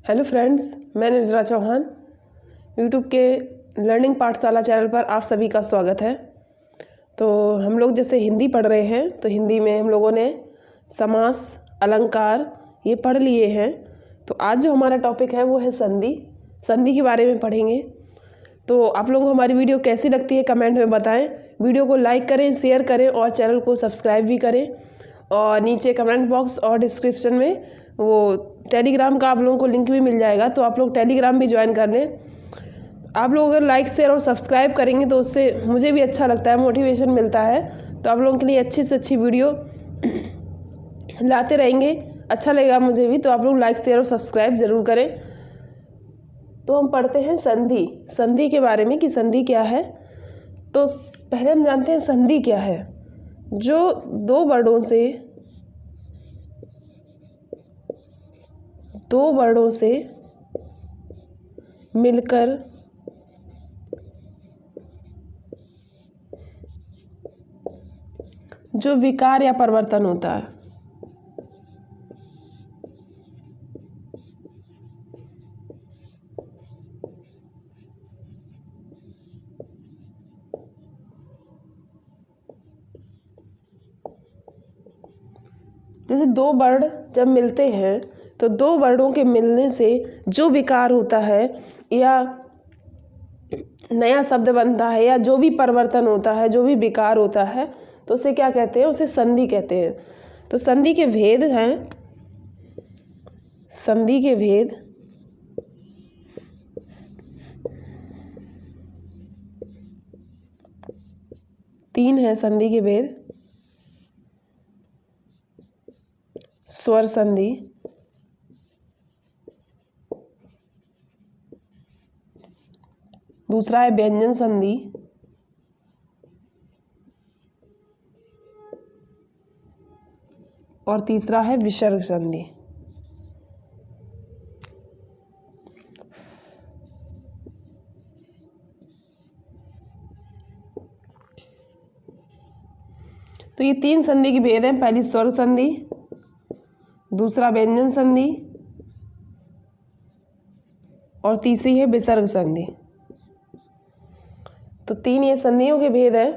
Hello friends, मैं निर्जरा Chauhan. YouTube के लर्निंग पाठशाला चैनल पर आप सभी का स्वागत है। तो हम लोग जैसे हिंदी पढ़ रहे हैं तो हिंदी में हम लोगों ने समास, अलंकार ये पढ़ लिए हैं। तो आज जो हमारा टॉपिक है वो है संधि। संधि के बारे में पढ़ेंगे। तो आप लोगों को हमारी वीडियो कैसी लगती है कमेंट में बताएं। वीडियो को लाइक करें, शेयर करें और चैनल को सब्सक्राइब भी करें। और नीचे कमेंट बॉक्स और डिस्क्रिप्शन में वो टेलीग्राम का आप लोगों को लिंक भी मिल जाएगा, तो आप लोग टेलीग्राम भी ज्वाइन कर लें। आप लोग अगर लाइक शेयर और सब्सक्राइब करेंगे तो उससे मुझे भी अच्छा लगता है, मोटिवेशन मिलता है। तो आप लोगों के लिए अच्छी से अच्छी वीडियो लाते रहेंगे, अच्छा लगेगा मुझे भी। तो आप लोग लाइक शेयर और सब्सक्राइब ज़रूर करें। तो हम पढ़ते हैं संधि। संधि के बारे में कि संधि क्या है। तो पहले हम जानते हैं संधि क्या है। जो दो वर्डों से मिलकर जो विकार या परिवर्तन होता है, जैसे दो वर्ड जब मिलते हैं तो दो वर्डों के मिलने से जो विकार होता है या नया शब्द बनता है या जो भी परिवर्तन होता है, जो भी विकार होता है, तो उसे क्या कहते हैं? उसे संधि कहते हैं। तो संधि के भेद हैं। संधि के भेद तीन हैं। संधि के भेद: स्वर संधि, दूसरा है व्यंजन संधि, और तीसरा है विसर्ग संधि। तो ये तीन संधि के भेद हैं। पहली स्वर संधि, दूसरा व्यंजन संधि और तीसरी है विसर्ग संधि। तो तीन ये संधियों के भेद हैं।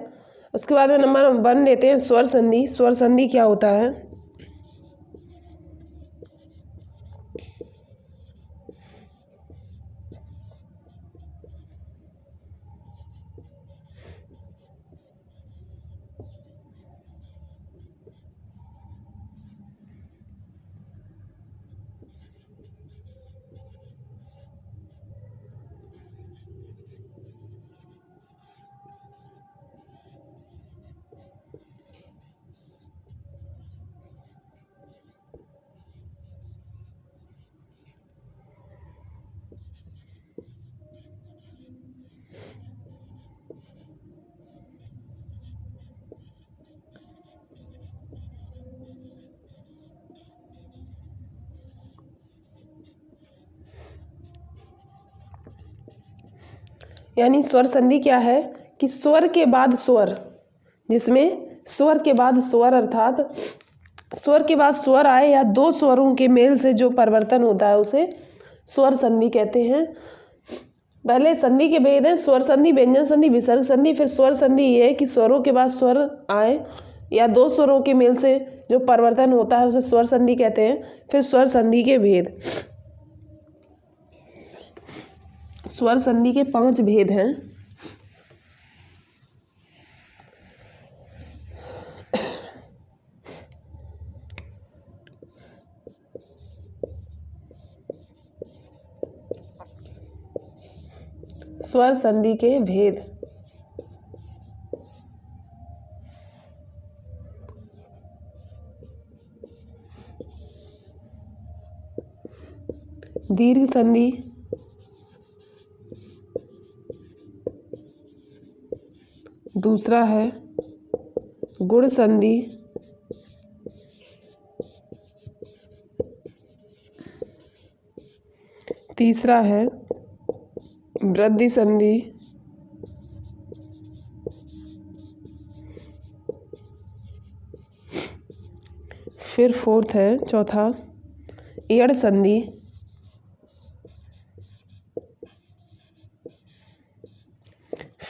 उसके बाद में नंबर 1 लेते हैं स्वर संधि। स्वर संधि क्या होता है? यानी स्वर संधि क्या है कि स्वर के बाद स्वर, जिसमें स्वर के बाद स्वर अर्थात स्वर के बाद स्वर आए या दो स्वरों के मेल से जो परिवर्तन होता है उसे स्वर संधि कहते हैं। पहले संधि के भेद हैं: स्वर संधि, व्यंजन संधि, विसर्ग संधि। फिर स्वर संधि ये है कि स्वरों के बाद स्वर आए या दो स्वरों के मेल से जो परिवर्तन होता है उसे स्वर संधि कहते हैं। फिर स्वर संधि के भेद। स्वर संधि के 5 भेद हैं। स्वर संधि के भेद: दीर्घ संधि, दूसरा है गुण संधि, तीसरा है वृद्धि संधि, फिर फोर्थ है चौथा एड़ संधि,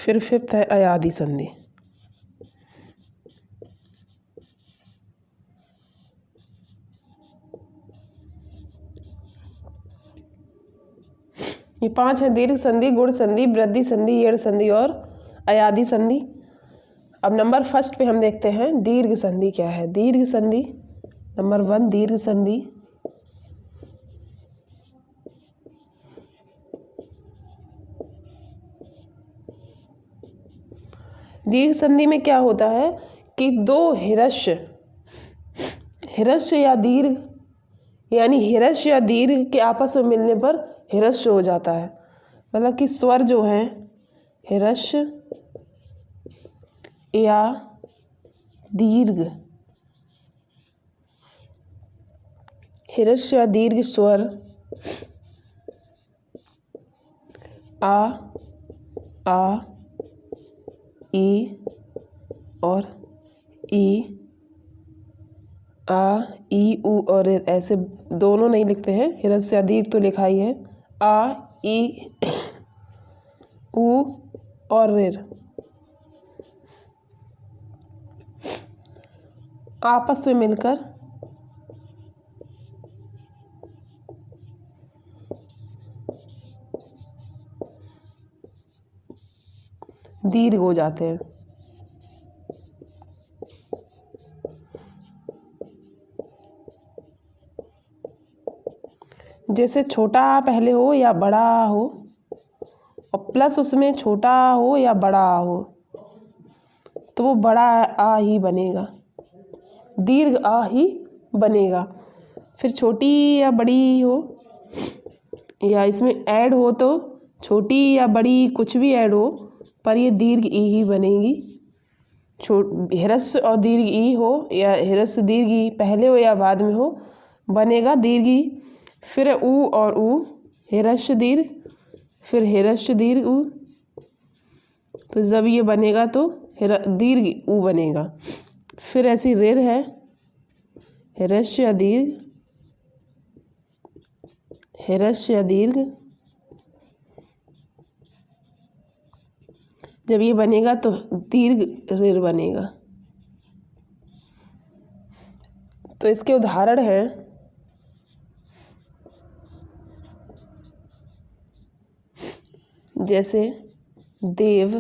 फिर फिफ्थ है अयादी संधि। ये 5 है: दीर्घ संधि, गुण संधि, वृद्धि संधि, येड़ संधि और अयादी संधि। अब नंबर फर्स्ट पे हम देखते हैं दीर्घ संधि क्या है। दीर्घ संधि नंबर 1, दीर्घ संधि दीर्घ संधि में क्या होता है कि दो हिरस्य या दीर्घ, यानी हिरस्य या दीर्घ के आपस में मिलने पर हिरस्य हो जाता है। मतलब कि स्वर जो है हिरस्य या दीर्घ, हिरस्य या दीर्घ स्वर आ, ई और ई, आ, ई, ऊ और ऋ, ऐसे दोनों नहीं लिखते हैं। हिरस्य या दीर्घ तो लिखा ही है आ, ई, ऊ और ऋ। आपस में मिलकर दीर्घ हो जाते हैं। जैसे छोटा आ पहले हो या बड़ा आ हो और प्लस उसमें छोटा आ हो या बड़ा आ हो तो वो बड़ा आ ही बनेगा, दीर्घ आ ही बनेगा। फिर छोटी या बड़ी हो या इसमें ऐड हो तो छोटी या बड़ी कुछ भी ऐड हो पर ये दीर्घ ई ही बनेगी। हिरस्य और दीर्घ ई हो या हिरस्य दीर्घ ई पहले हो या बाद में हो बनेगा दीर्घ ई। फिर ऊ और ऊ, हिरस्य दीर्घ, फिर हिरस्य दीर्घ ऊ, तो जब ये बनेगा तो दीर्घ ऊ बनेगा। फिर ऐसी ऋ है हिरस्य या दीर्घ, हिरस्य या दीर्घ, जब ये बनेगा तो दीर्घ ऋ बनेगा। तो इसके उदाहरण हैं जैसे देव,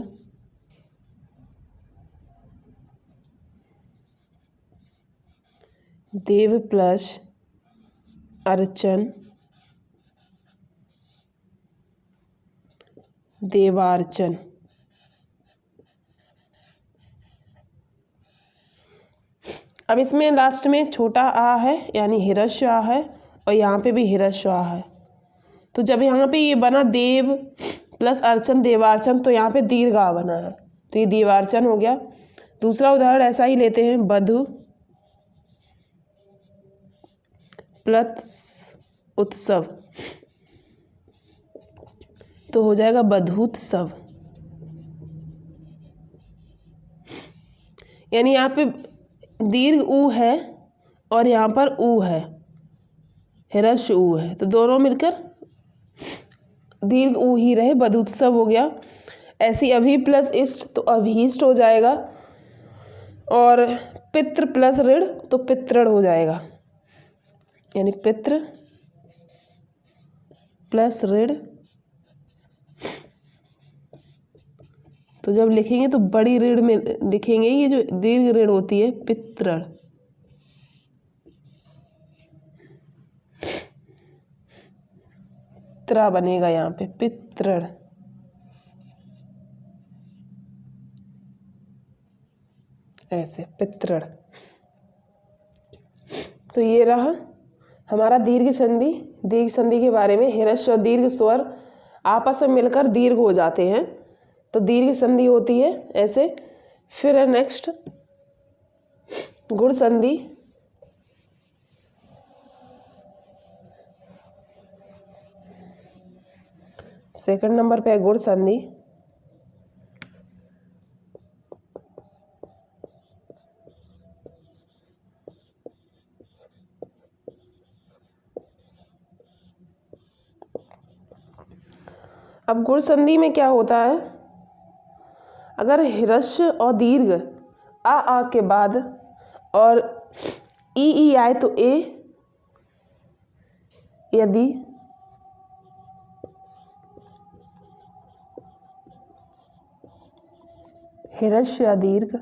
देव प्लस अर्चन, देवार्चन। अब इसमें लास्ट में छोटा आ है यानी हिरस्य आ है और यहाँ पे भी हिरस्य आ है। तो जब यहाँ पे ये बना देव प्लस अर्चन देवार्चन तो यहाँ पे दीर्घ आ बना है तो ये देवार्चन हो गया। दूसरा उदाहरण ऐसा ही लेते हैं बधु प्लस उत्सव तो हो जाएगा बधूत्सव। यानी यहाँ पे दीर्घ ऊ है और यहाँ पर ऊ है, हिरस्य ऊ है तो दोनों मिलकर दीर्घ ऊ ही रहे, बधूत्सव हो गया। ऐसी अभी प्लस इष्ट तो अभीष्ट हो जाएगा और पितृ प्लस ऋण तो पितृण हो जाएगा। यानी पितृ प्लस ऋण, तो जब लिखेंगे तो बड़ी ऋण में लिखेंगे, ये जो दीर्घ ऋण होती है पितृण। त्रा बनेगा यहाँ पे पितृण। ऐसे पितृण। तो ये रहा हमारा दीर्घ संधि। दीर्घ संधि के बारे में हिरस्य और दीर्घ स्वर आपस में मिलकर दीर्घ हो जाते हैं तो दीर्घ संधि होती है ऐसे। फिर है नेक्स्ट गुण संधि। सेकंड नंबर पे है गुण संधि। अब गुण संधि में क्या होता है अगर ह्रस्व और दीर्घ आ के बाद और ई आए तो ए, यदि ह्रस्व या दीर्घ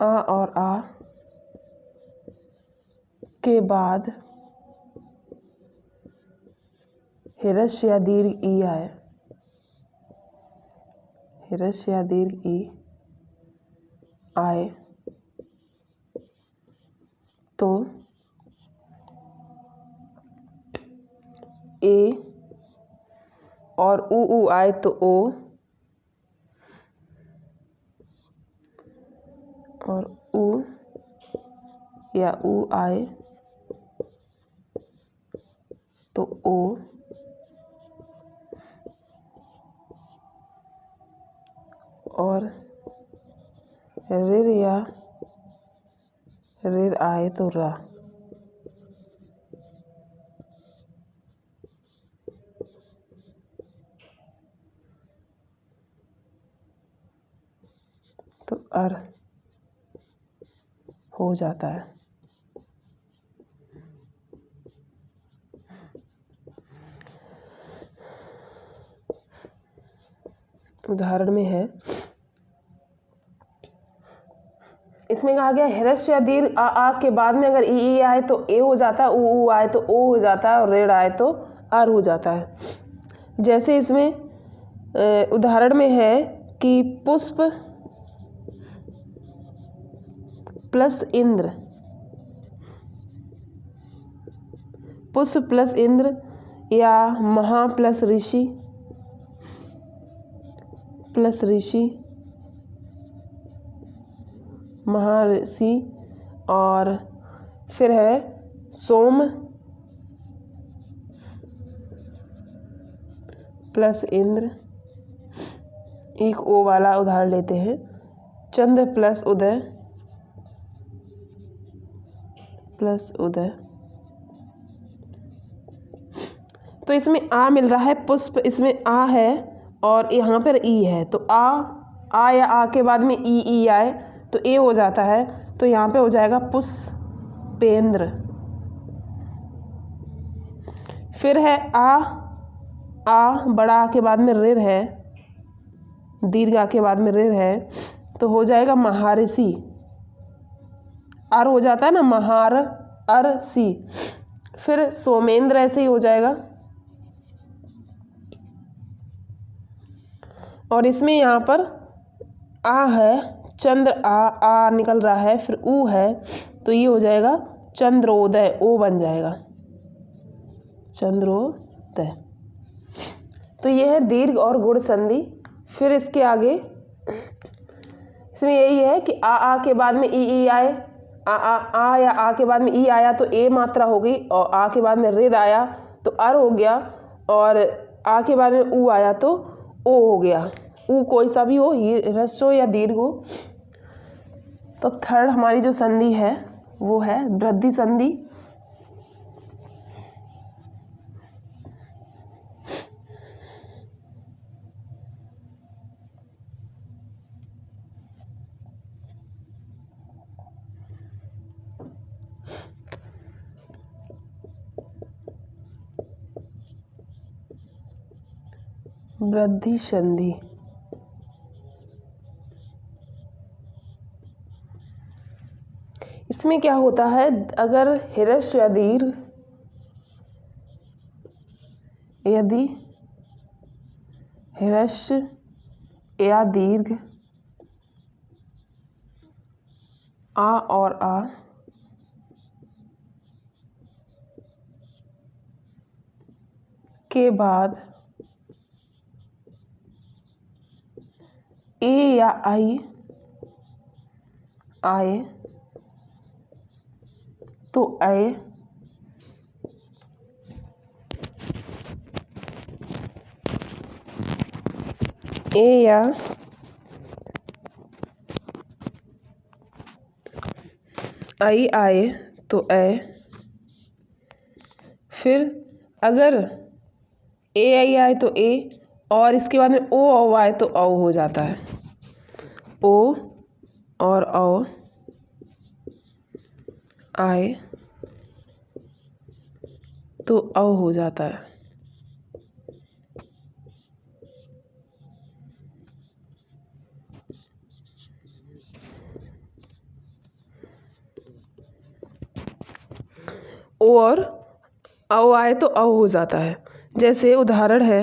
आ और आ के बाद ह्रस्व या दीर्घ ई आए, ह्रस्व या दीर्घ ई आए तो ए और ऊ आए तो ओ, और ऊ या ऊ आए तो ओ, और ऋ या ऋ आए तो रा। तो अर हो जाता है। उदाहरण में है, इसमें कहा गया ह्रस्व या दीर्घ आ के बाद में अगर ई आए तो ए हो जाता है, ऊ आए तो ओ हो जाता है, और रेड आए तो आर हो जाता है। जैसे इसमें उदाहरण में है कि पुष्प प्लस इंद्र, पुष्प प्लस इंद्र, या महा प्लस ऋषि, प्लस ऋषि, महर्षि, और फिर है सोम प्लस इंद्र। एक ओ वाला उदाहरण लेते हैं, चंद्र प्लस उदय, प्लस उदय। तो इसमें आ मिल रहा है, पुष्प इसमें आ है और यहाँ पर ई है, तो आ या आ के बाद में ई आए तो ए हो जाता है, तो यहाँ पे हो जाएगा पुष्पेंद्र। फिर है आ बड़ा आ के बाद में ऋ है, दीर्घ आ के बाद में ऋ है, तो हो जाएगा महर्षि। आर हो जाता है ना, महार अर सी। फिर सोमेंद्र ऐसे ही हो जाएगा। और इसमें यहाँ पर आ है, चंद्र आ निकल रहा है, फिर ऊ है, तो ये हो जाएगा चंद्रोदय, ओ बन जाएगा चंद्रोदय। तो ये है दीर्घ और गुण संधि। फिर इसके आगे इसमें यही है कि आ के बाद में ई आए, आ या आ के बाद में ई आया तो ए मात्रा हो गई, और आ के बाद में ऋ आया तो अर हो गया, और आ के बाद में ऊ आया तो ओ हो गया। ऊ कोई सा भी हो, ये ह्रस्व हो या दीर्घ हो। तो थर्ड हमारी जो संधि है वो है वृद्धि संधि। वृद्धि संधि इसमें क्या होता है, अगर ह्रस्व या दीर्घ, यदि ह्रस्व या दीर्घ आ और आ के बाद ए या आई आए तो आए, ए या आई आए तो ए। फिर अगर ए आई आए तो ए, और इसके बाद में ओ आए तो औ हो जाता है। ओ और औ आए तो औ हो जाता है। ओ और औ आए तो औ हो जाता है। जैसे उदाहरण है,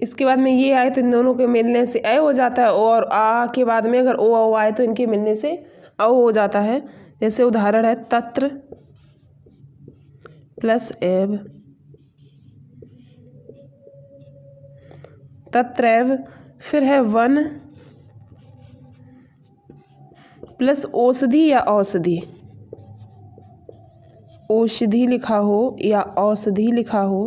इसके बाद में ये आए तो इन दोनों के मिलने से ए हो जाता है, और आ के बाद में अगर ओ औ आए तो इनके मिलने से औ हो जाता है। जैसे उदाहरण है तत्र प्लस एव, तत्रैव। फिर है वन प्लस औषधि या औषधि, औषधि लिखा हो या औषधि लिखा हो,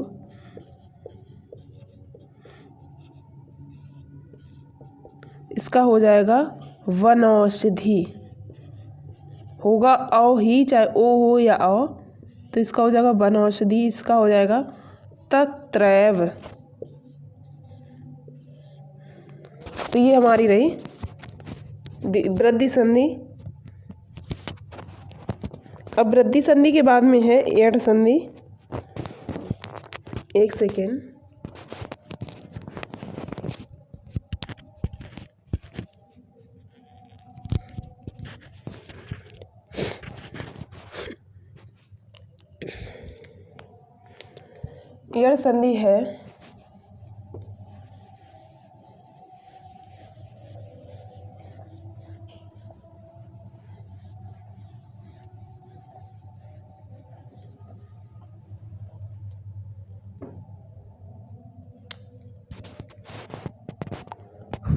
इसका हो जाएगा वन औषधि। होगा औ ही, चाहे ओ हो या औ, तो इसका हो जाएगा वन औषधि। इसका हो जाएगा तत्रैव। तो ये हमारी रही वृद्धि संधि। अब वृद्धि संधि के बाद में है एड संधि। एक सेकेंड। एड संधि है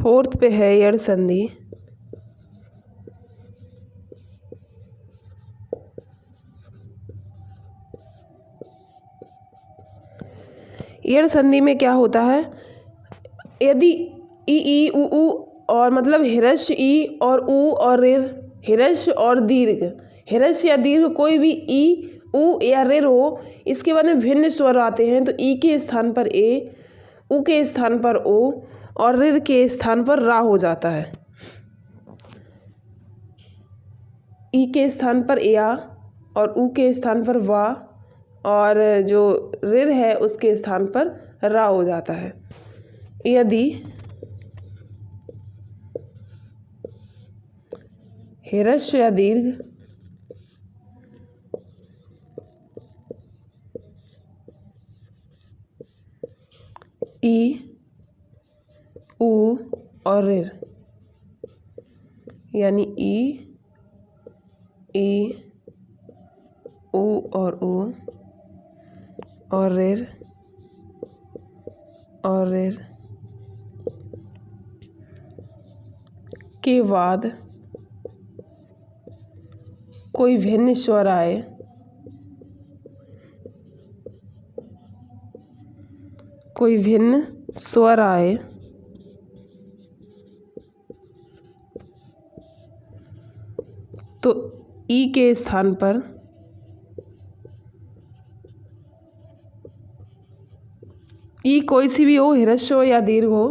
फोर्थ पे है एड संधि। एड संधि में क्या होता है, यदि ई उ और मतलब हिरस्य ई और उ और ऋ, हिरस्य और दीर्घ, हिरस्य या दीर्घ कोई भी ई उ या ऋ हो, इसके बाद में भिन्न स्वर आते हैं तो ई के स्थान पर ए, उ के स्थान पर ओ और ऋ के स्थान पर रा हो जाता है। ई के स्थान पर या और उ के स्थान पर वा, और जो ऋ है उसके स्थान पर रा हो जाता है। यदि हिरस्य या दीर्घ ई उ और ऋ, यानी ई उ और उ और ऋ और ऋ के बाद कोई भिन्न स्वर आए, कोई भिन्न स्वर आए तो ई के स्थान पर ई कोई सी भी हो, हिरस्य हो या दीर्घ हो,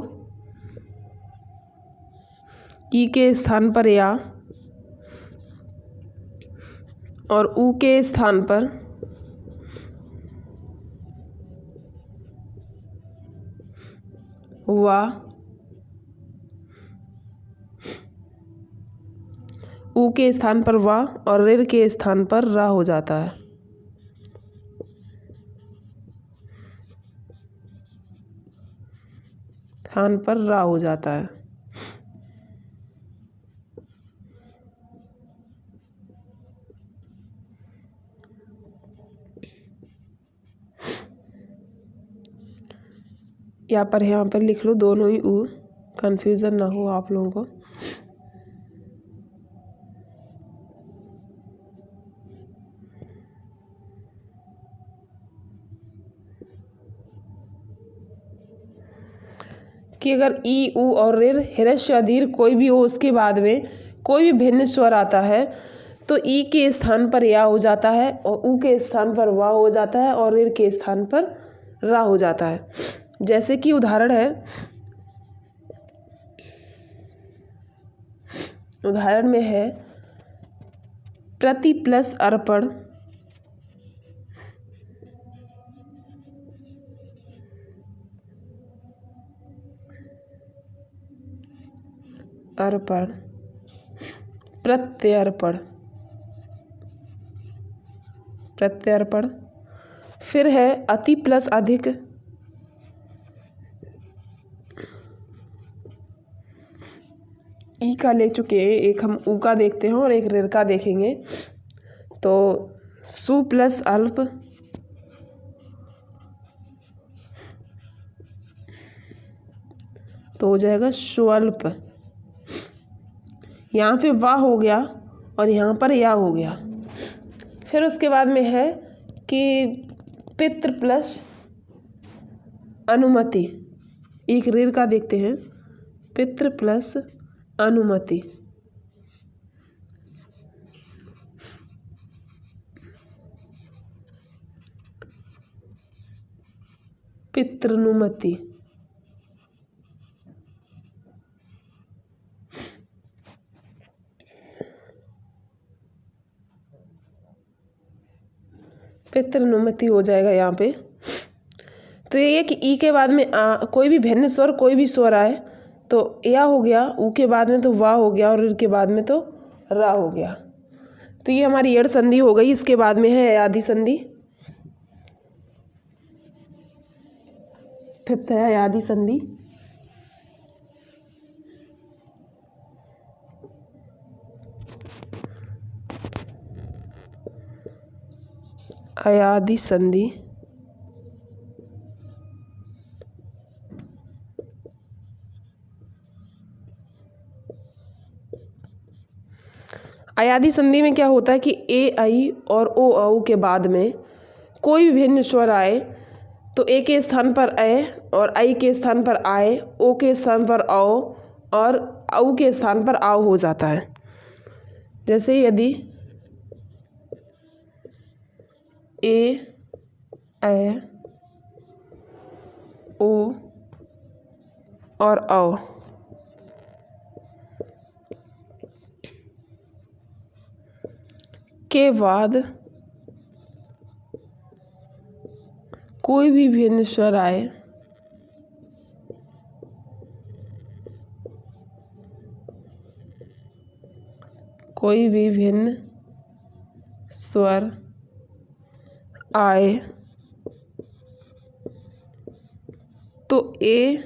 ई के स्थान पर या और उ के स्थान पर वा, उ के स्थान पर वा और ऋ के स्थान पर रा हो जाता है। स्थान पर रा हो जाता है। यहाँ पर लिख लो दोनों ही उ, कंफ्यूजन ना हो आप लोगों को। कि अगर ई उ और ऋ, हिरस्य या दीर्घ कोई भी हो, उसके बाद में कोई भी भिन्न स्वर आता है तो ई के स्थान पर या हो जाता है और ऊ के स्थान पर वा हो जाता है और ऋ के स्थान पर रा हो जाता है। जैसे कि उदाहरण है, उदाहरण में है प्रति प्लस अर्पण, अर्पण, प्रत्यर्पण, प्रत्यर्पण। फिर है अति प्लस अधिक, ई का ले चुके हैं, एक हम ऊ का देखते हैं और एक ऋ का देखेंगे। तो सु प्लस अल्प, तो हो जाएगा स्वल्प। यहाँ पे वाह हो गया और यहाँ पर या हो गया। फिर उसके बाद में है कि पितृ प्लस अनुमति, एक ऋ का देखते हैं, पितृ प्लस अनुमति, पितृनुमति। पितृनुमति हो जाएगा यहाँ पे। तो ये कि ई के बाद में कोई भी भिन्न स्वर, कोई भी स्वर आए तो या हो गया, ऊ के बाद में तो वा हो गया और ऋ के बाद में तो रा हो गया। तो ये हमारी यड़ संधि हो गई। इसके बाद में है अयादि संधि। फिफ्थ है अयादि संधि। अयादि संधि अयादि संधि में क्या होता है कि ए आई और ओ औ के बाद में कोई भी भिन्न स्वर आए तो ए के स्थान पर ए और आई के स्थान पर आए, ओ के स्थान पर औ और औ के स्थान पर आओ हो जाता है। जैसे यदि ए ओ और औ के बाद कोई भी भिन्न स्वर आए कोई भी भिन्न स्वर आए तो ए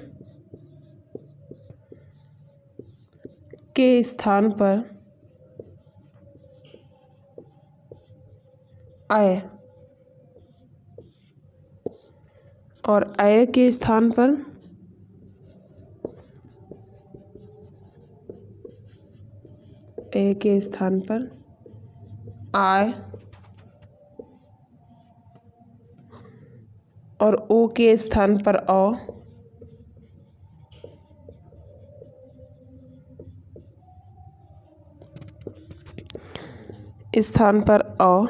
के स्थान पर आए और अय के स्थान पर ए के स्थान पर आय और ओ के स्थान पर औ स्थान पर औ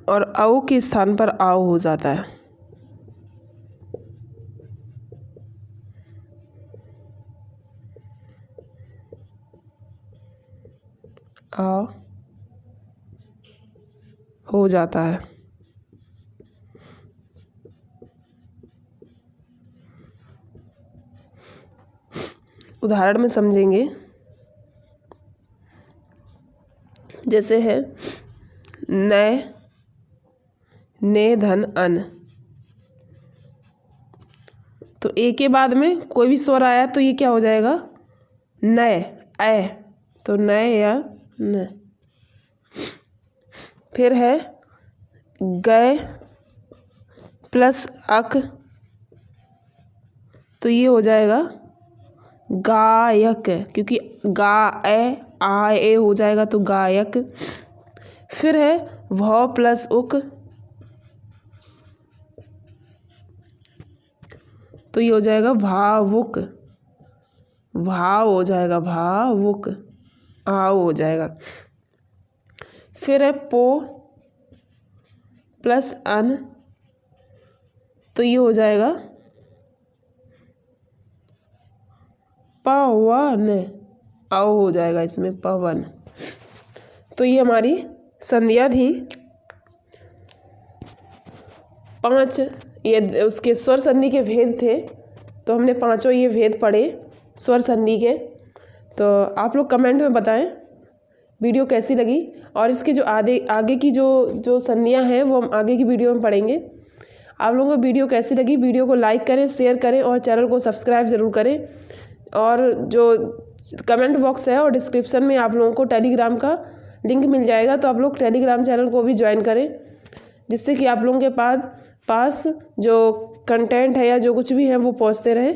और औ के स्थान पर आओ हो जाता है। आओ हो जाता है। उदाहरण में समझेंगे। जैसे है नय ने धन अन, तो ए के बाद में कोई भी स्वर आया तो ये क्या हो जाएगा, नय, ए, तो नय या न। फिर है गए प्लस अक, तो ये हो जाएगा गायक, क्योंकि गा ए आ ए हो जाएगा तो गायक। फिर है भ प्लस उक, तो ये हो जाएगा भावुक, भाव हो जाएगा, भावुक, आओ हो जाएगा। फिर है पो प्लस अन, तो ये हो जाएगा पवन, आओ हो जाएगा इसमें पवन। तो ये हमारी संधियाँ थी 5, ये उसके स्वर संधि के भेद थे। तो हमने 5 ये भेद पढ़े स्वर संधि के। तो आप लोग कमेंट में बताएं वीडियो कैसी लगी, और इसके जो आगे की जो संधियाँ हैं वो हम आगे की वीडियो में पढ़ेंगे। आप लोगों को वीडियो कैसी लगी, वीडियो को लाइक करें, शेयर करें और चैनल को सब्सक्राइब ज़रूर करें। और जो कमेंट बॉक्स है और डिस्क्रिप्शन में आप लोगों को टेलीग्राम का लिंक मिल जाएगा, तो आप लोग टेलीग्राम चैनल को भी ज्वाइन करें, जिससे कि आप लोगों के पास जो कंटेंट है या जो कुछ भी है वो पहुंचते रहे।